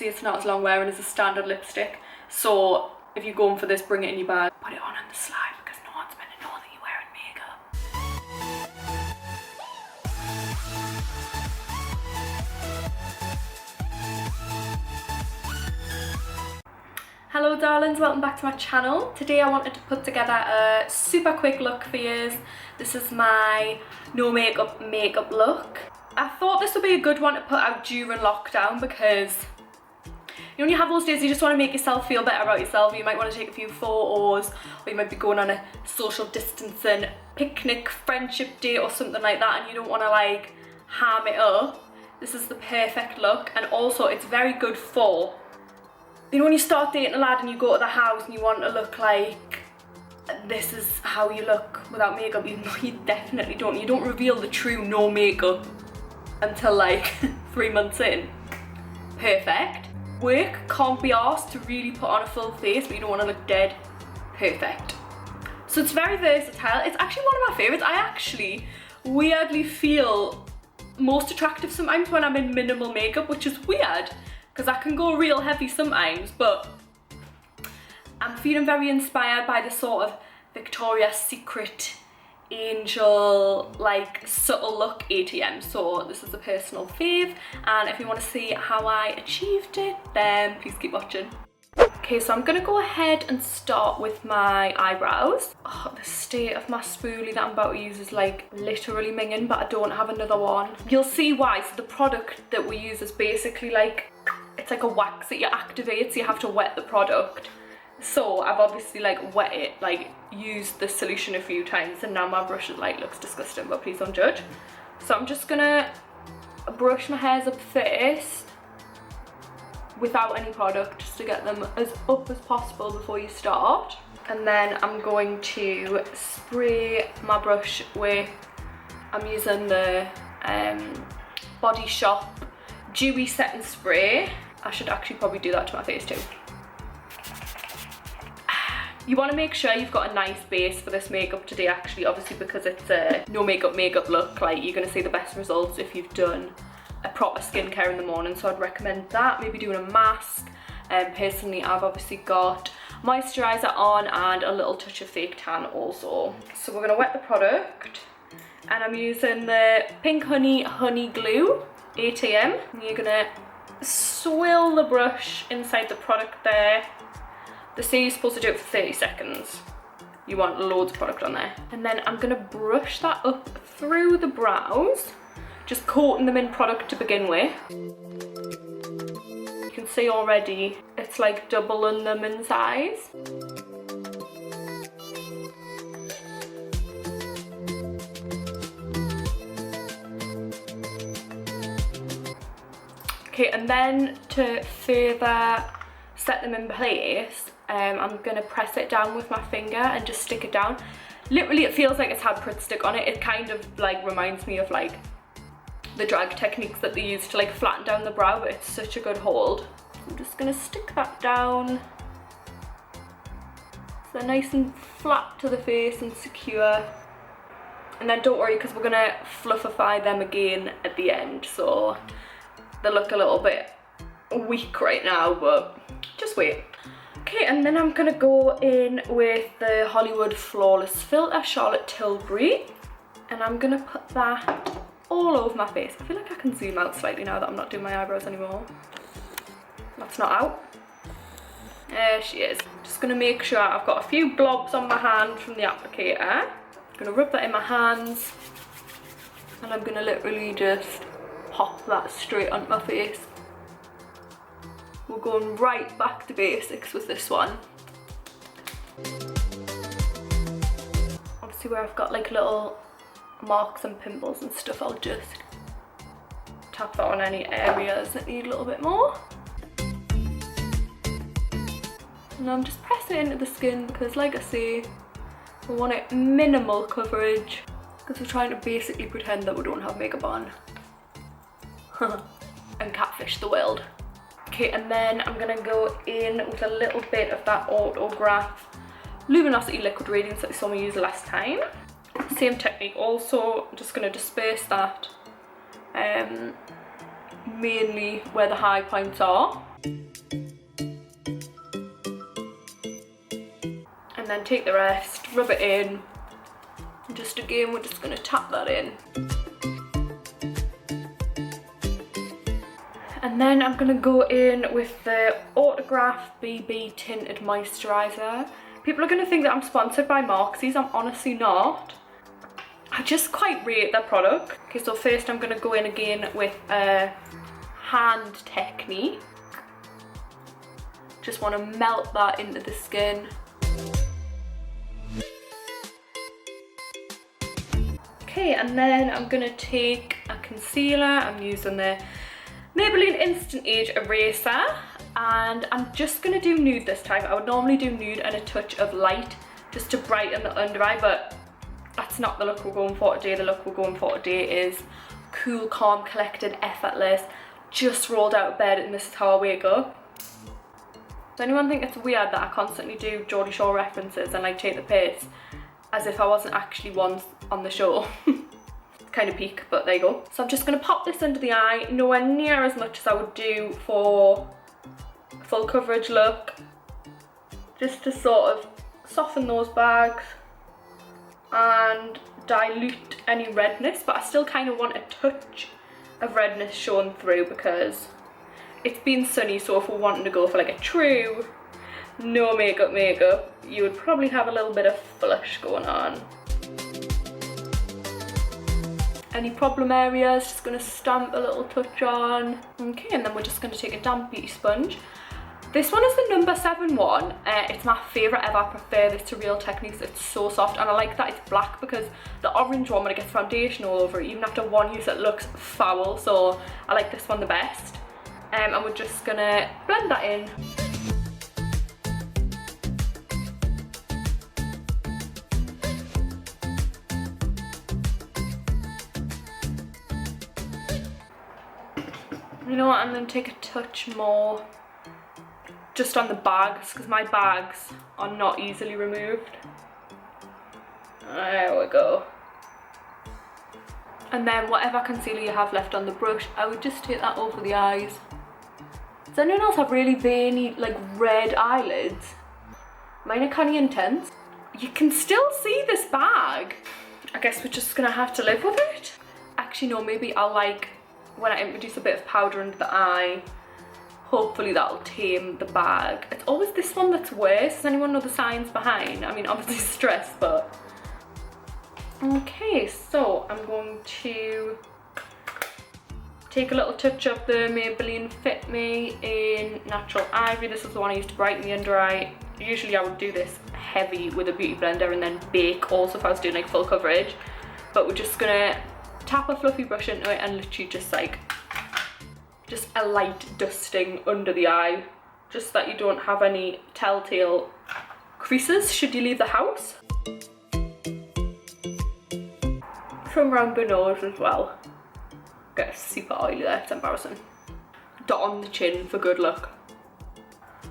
it's not as long wearing as a standard lipstick. So if you're going for this, bring it in your bag. Put it on the slide because no one's meant to know that you're wearing makeup. Hello darlings, welcome back to my channel. Today I wanted to put together a super quick look for you. This is my no makeup look. I thought this would be a good one to put out during lockdown because you know, when you have those days you just want to make yourself feel better about yourself. You might want to take a few photos, or you might be going on a social distancing picnic, friendship day or something like that, and you don't want to like ham it up. This is the perfect look, and also it's very good for, you know, when you start dating a lad and you go to the house and you want to look like this is how you look without makeup, even though you definitely don't. You don't reveal the true no makeup until like 3 months in. Perfect. Work can't be asked to really put on a full face, but you don't want to look dead. Perfect. So it's very versatile. It's actually one of my favourites. I actually weirdly feel most attractive sometimes when I'm in minimal makeup, which is weird because I can go real heavy sometimes, but I'm feeling very inspired by the sort of Victoria's Secret angel like subtle look ATM. So this is a personal fave, and if you want to see how I achieved it, then please keep watching. Okay, so I'm gonna go ahead and start with my eyebrows. Oh, the state of my spoolie that I'm about to use is like literally minging, but I don't have another one. You'll see why. So the product that we use is basically like, it's like a wax that you activate, so you have to wet the product. So I've obviously like wet it, like used the solution a few times, and now my brush is like looks disgusting, but please don't judge. So I'm just gonna brush my hairs up first without any product, just to get them as up as possible before you start. And then I'm going to spray my brush with, I'm using the Body Shop Dewy Setting Spray. I should actually probably do that to my face too. You want to make sure you've got a nice base for this makeup today, actually, obviously because it's a no makeup look. Like, you're going to see the best results if you've done a proper skincare in the morning, so I'd recommend that. Maybe doing a mask. Personally, I've obviously got moisturiser on and a little touch of fake tan also. So we're going to wet the product, and I'm using the Pink Honey Glue ATM. And you're going to swirl the brush inside the product there. They say you're supposed to do it for 30 seconds. You want loads of product on there. And then I'm gonna brush that up through the brows, just coating them in product to begin with. You can see already it's like doubling them in size. Okay, and then to further set them in place, I'm gonna press it down with my finger and just stick it down. Literally, it feels like it's had Pritt stick on it. It kind of like reminds me of like the drag techniques that they use to like flatten down the brow, but it's such a good hold. I'm just gonna stick that down so they're nice and flat to the face and secure. And then don't worry, because we're gonna fluffify them again at the end, so they look a little bit weak right now, but just wait. Okay, and then I'm gonna go in with the Hollywood Flawless Filter Charlotte Tilbury, and I'm gonna put that all over my face. I feel like I can zoom out slightly now that I'm not doing my eyebrows anymore. That's not out. There she is. Just gonna make sure I've got a few globs on my hand from the applicator. I'm gonna rub that in my hands, and I'm gonna literally just pop that straight onto my face. We're going right back to basics with this one. Obviously where I've got like little marks and pimples and stuff, I'll just tap that on any areas that need a little bit more. And I'm just pressing it into the skin because, like I say, we want it minimal coverage because we're trying to basically pretend that we don't have makeup on and catfish the world. Okay, and then I'm gonna go in with a little bit of that Autograph Luminosity Liquid Radiance that you saw me use last time. Same technique also, I'm just gonna disperse that mainly where the high points are. and then take the rest, rub it in. And just again, we're just going to tap that in. And then I'm going to go in with the Autograph BB Tinted Moisturiser. People are going to think that I'm sponsored by Marxies. I'm honestly not. I just quite rate their product. Okay, so first I'm going to go in again with a hand technique. Just want to melt that into the skin. Okay, and then I'm going to take a concealer. I'm using the Maybelline Instant Age Eraser, and I'm just going to do nude this time. I would normally do nude and a touch of light just to brighten the under eye, but that's not the look we're going for today. The look we're going for today is cool, calm, collected, effortless, just rolled out of bed, and this is how I wake up. Does anyone think it's weird that I constantly do Geordie Shore references and like take the piss as if I wasn't actually once on the show? Kind of peak, but there you go. So I'm just going to pop this under the eye, nowhere near as much as I would do for a full coverage look, just to sort of soften those bags and dilute any redness, but I still kind of want a touch of redness shown through because it's been sunny. So if we're wanting to go for like a true no makeup, you would probably have a little bit of flush going on. Any problem areas, just going to stamp a little touch on. Okay, and then we're just going to take a damp beauty sponge. This one is the number 7 one. It's my favourite ever. I prefer this to Real Techniques. It's so soft, and I like that it's black because the orange one, when it gets foundation all over it, even after one use, it looks foul. So I like this one the best. And we're just going to blend that in. You know what, I'm going to take a touch more just on the bags, because my bags are not easily removed. There we go. And then whatever concealer you have left on the brush, I would just take that over the eyes. Does anyone else have really veiny, like red eyelids? Mine are kind of intense. You can still see this bag. I guess we're just going to have to live with it. Actually, no, maybe I'll like, when I introduce a bit of powder under the eye, hopefully that'll tame the bag. It's always this one that's worse. Does anyone know the signs behind? I mean, obviously stress, but... Okay, so I'm going to take a little touch of the Maybelline Fit Me in Natural Ivory. This is the one I used to brighten the under eye. Usually I would do this heavy with a beauty blender and then bake also if I was doing like full coverage. But we're just gonna tap a fluffy brush into it and literally just like, just a light dusting under the eye, just that you don't have any telltale creases should you leave the house. From around the nose as well. Get super oily there, it's embarrassing. Dot on the chin for good luck.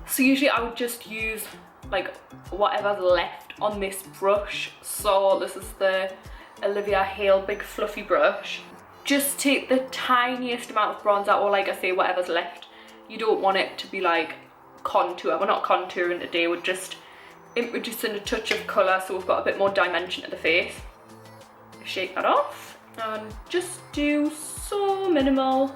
So usually I would just use like whatever's left on this brush. So this is the Olivia Hale big fluffy brush. Just take the tiniest amount of bronzer, or like I say, whatever's left. You don't want it to be like contour. We're not contouring today, we're just introducing a touch of colour so we've got a bit more dimension to the face. Shake that off and just do so minimal.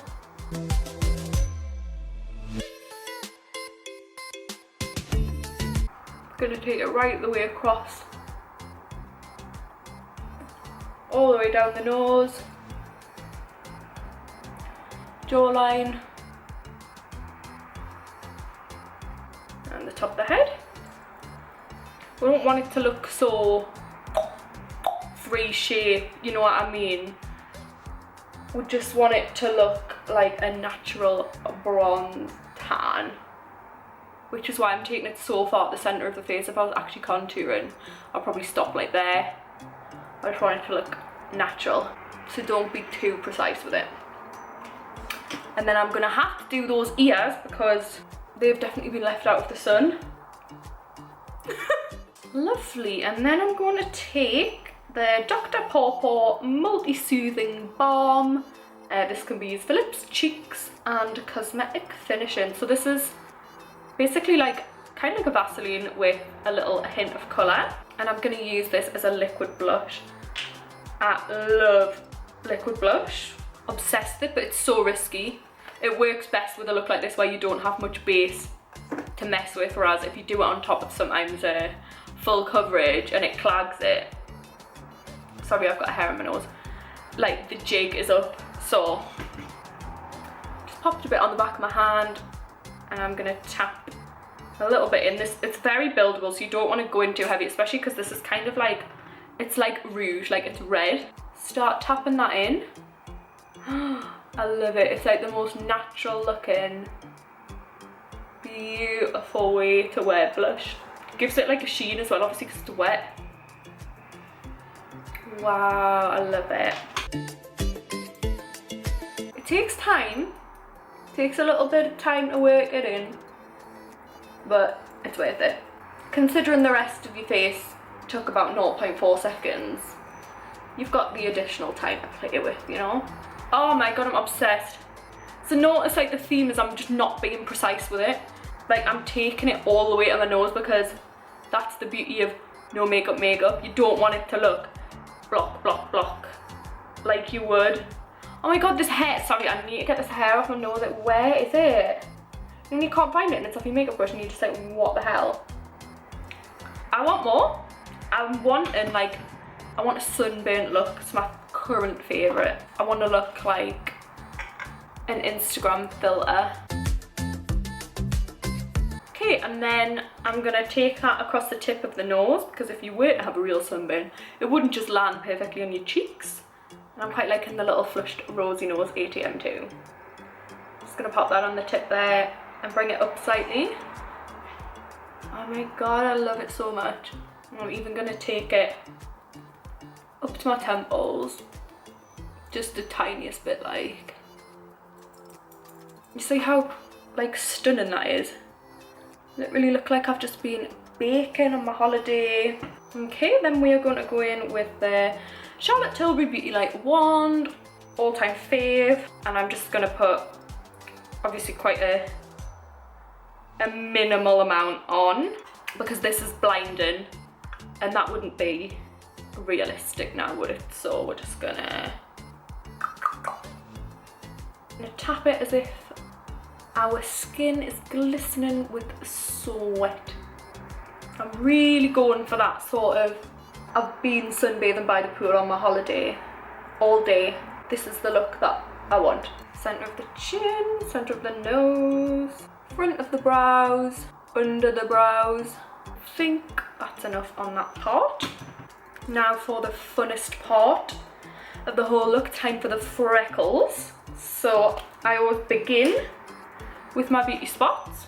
Gonna take it right the way across, all the way down the nose, jawline, and the top of the head. We don't want it to look so free shape, you know what I mean? We just want it to look like a natural bronze tan, which is why I'm taking it so far at the centre of the face. If I was actually contouring, I'll probably stop like there. I just want it to look natural, so don't be too precise with it. And then I'm gonna have to do those ears because they've definitely been left out of the sun. Lovely, and then I'm going to take the Dr. Pawpaw Multi-Soothing Balm. This can be used for lips, cheeks, and cosmetic finishing. So this is basically like kind of like a Vaseline with a little hint of colour. And I'm going to use this as a liquid blush. I love liquid blush. Obsessed with it, but it's so risky. It works best with a look like this where you don't have much base to mess with, whereas if you do it on top of sometimes full coverage and it clags it. Sorry, I've got a hair in my nose. Like, the jig is up, so just popped a bit on the back of my hand and I'm gonna tap a little bit in this. It's very buildable, so you don't want to go in too heavy, especially because this is kind of like, it's like rouge, like it's red. Start tapping that in. I love it. It's like the most natural looking, beautiful way to wear blush. Gives it like a sheen as well, obviously because it's wet. Wow, I love it. It takes time. It takes a little bit of time to work it in, but it's worth it. Considering the rest of your face took about 0.4 seconds, you've got the additional time to play with, you know? Oh my god, I'm obsessed. So notice like the theme is I'm just not being precise with it. Like I'm taking it all the way to my nose because that's the beauty of no makeup makeup. You don't want it to look block, block, block like you would. Oh my god, this hair, sorry, I need to get this hair off my nose. Like, where is it? And you can't find it and it's off your makeup brush and you're just like, what the hell? I want more. I'm wanting like, I want a sunburnt look. It's my current favourite. I want to look like an Instagram filter. Okay, and then I'm gonna take that across the tip of the nose because if you were to have a real sunburn, it wouldn't just land perfectly on your cheeks. And I'm quite liking the little flushed rosy nose ATM too. Just gonna pop that on the tip there and bring it up slightly. Oh my god, I love it so much. I'm even gonna take it up to my temples, just the tiniest bit. Like, you see how like stunning that is? Does it really look like I've just been baking on my holiday? Okay, then we are going to go in with the Charlotte Tilbury Beauty Light Wand, all-time fave, and I'm just going to put obviously quite a minimal amount on because this is blinding and that wouldn't be realistic now, would it? So we're just gonna tap it as if our skin is glistening with sweat. I'm really going for that sort of, I've been sunbathing by the pool on my holiday all day. This is the look that I want. Centre of the chin, centre of the nose, front of the brows, under the brows. I think that's enough on that part. Now for the funnest part of the whole look, time for the freckles. So I always begin with my beauty spots,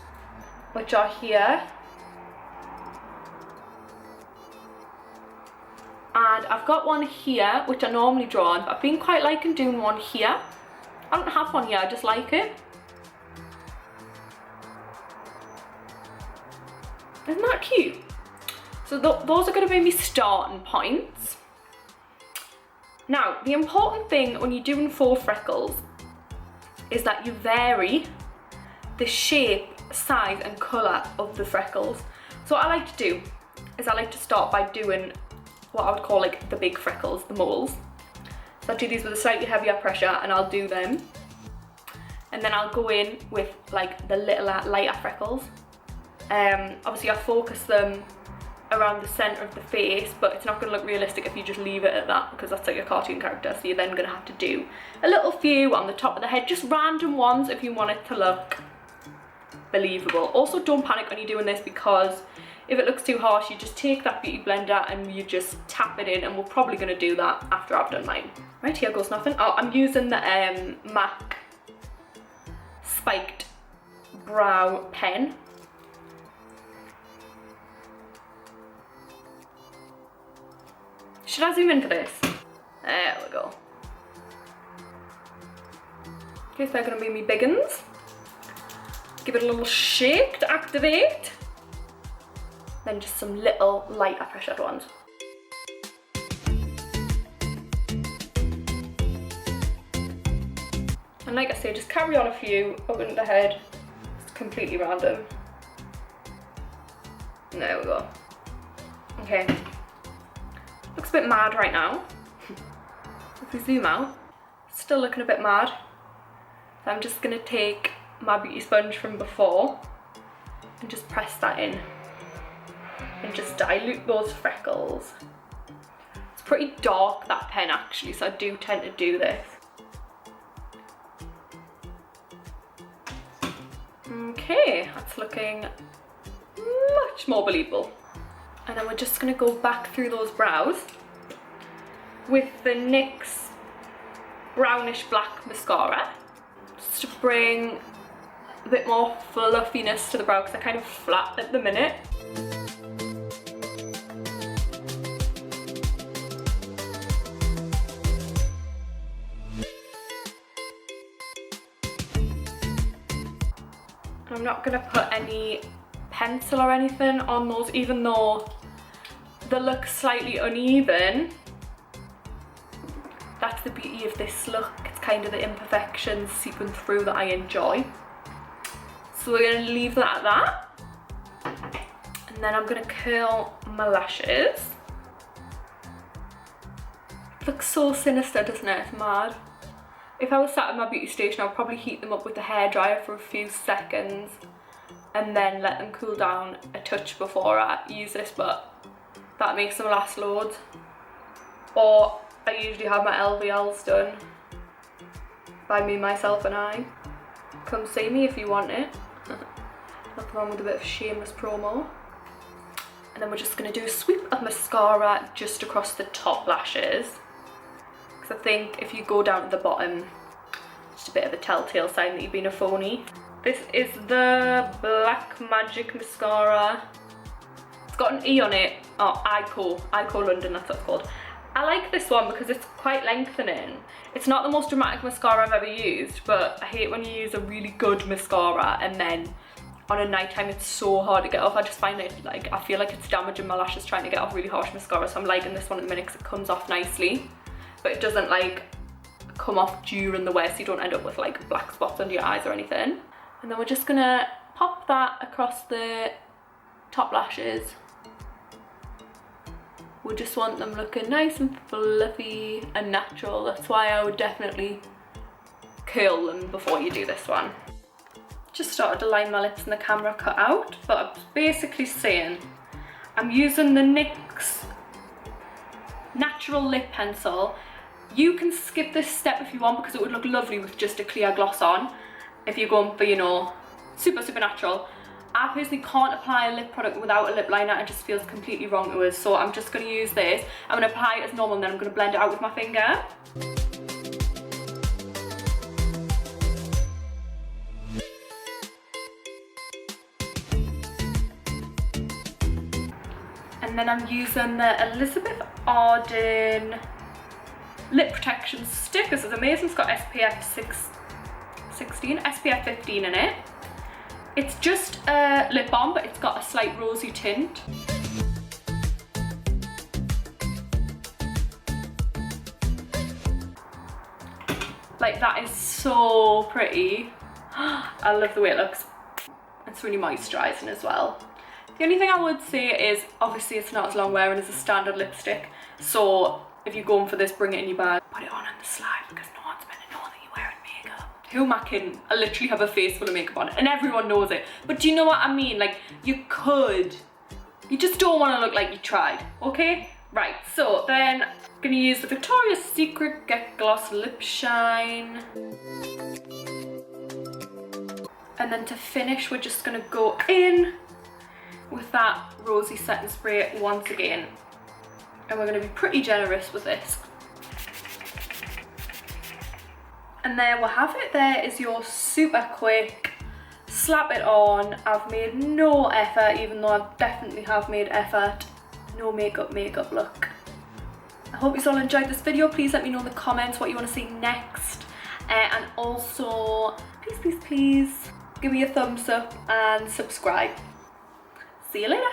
which are here. And I've got one here, which I normally draw on, but I've been quite liking doing one here. I don't have one here, I just like it. Isn't that cute? So those are going to be my starting points. Now, the important thing when you're doing faux freckles is that you vary the shape, size and colour of the freckles. So what I like to do is I like to start by doing what I would call like the big freckles, the moles. So I do these with a slightly heavier pressure and I'll do them. And then I'll go in with like the littler, lighter freckles. Obviously I focus them around the centre of the face, but it's not going to look realistic if you just leave it at that because that's like a cartoon character, so you're then going to have to do a little few on the top of the head, just random ones if you want it to look believable. Also, don't panic when you're doing this because if it looks too harsh, you just take that beauty blender and you just tap it in, and we're probably going to do that after I've done mine. Right, here goes nothing. Oh, I'm using the MAC spiked brow pen. Should I zoom in for this? There we go. Okay, so they're going to be me big uns. Give it a little shake to activate. Then just some little lighter pressured ones. And like I say, just carry on a few up into the head. It's completely random. There we go. Okay. Looks a bit mad right now. If we zoom out, still looking a bit mad. So I'm just gonna take my beauty sponge from before and just press that in and just dilute those freckles. It's pretty dark, that pen, actually, so I do tend to do this. Okay, that's looking much more believable. And then we're just gonna go back through those brows with the NYX brownish black mascara, just to bring a bit more fluffiness to the brow because they're kind of flat at the minute. I'm not going to put any pencil or anything on those, even though they look slightly uneven. That's the beauty of this look. It's kind of the imperfections seeping through that I enjoy. So we're going to leave that at that. And then I'm going to curl my lashes. Looks so sinister, doesn't it? It's mad. If I was sat at my beauty station, I'd probably heat them up with the hairdryer for a few seconds and then let them cool down a touch before I use this, but that makes them last loads. Or I usually have my LVLs done by me, myself and I. Come see me if you want it. Nothing wrong with a bit of shameless promo. And then we're just going to do a sweep of mascara just across the top lashes. Because I think if you go down to the bottom, it's a bit of a telltale sign that you've been a phony. This is the Black Magic Mascara. It's got an E on it. Oh, Ico London, that's what it's called. I like this one because it's quite lengthening. It's not the most dramatic mascara I've ever used, but I hate when you use a really good mascara and then on a night time it's so hard to get off. I just find it like, I feel like it's damaging my lashes trying to get off really harsh mascara, so I'm liking this one at the minute because it comes off nicely. But it doesn't like come off during the wear, so you don't end up with like black spots under your eyes or anything. And then we're just gonna pop that across the top lashes. We just want them looking nice and fluffy and natural. That's why I would definitely curl them before you do this one. Just started to line my lips and the camera cut out, but I'm basically saying I'm using the NYX Natural Lip Pencil. You can skip this step if you want because it would look lovely with just a clear gloss on if you're going for, you know, super natural. I personally can't apply a lip product without a lip liner. It just feels completely wrong to us, so I'm just going to use this. I'm going to apply it as normal and then I'm going to blend it out with my finger. And then I'm using the Elizabeth Arden Lip Protection Stick. This is amazing. It's got SPF 15 in it. It's just a lip balm, but it's got a slight rosy tint. Like, that is so pretty. I love the way it looks. It's really moisturising as well. The only thing I would say is, obviously it's not as long wearing as a standard lipstick, so if you're going for this, bring it in your bag. Put it on the slide because no one's meant to know that you're wearing makeup. Who am I kidding? I literally have a face full of makeup on and everyone knows it. But do you know what I mean? Like, you just don't want to look like you tried, okay? Right, so then I'm gonna use the Victoria's Secret Get Gloss Lip Shine. And then to finish, we're just gonna go in with that rosy setting spray once again. And we're going to be pretty generous with this. And there we have it. There is your super quick slap it on. I've made no effort, even though I definitely have made effort. No makeup look. I hope you all enjoyed this video. Please let me know in the comments what you want to see next. And also, please give me a thumbs up and subscribe. See you later.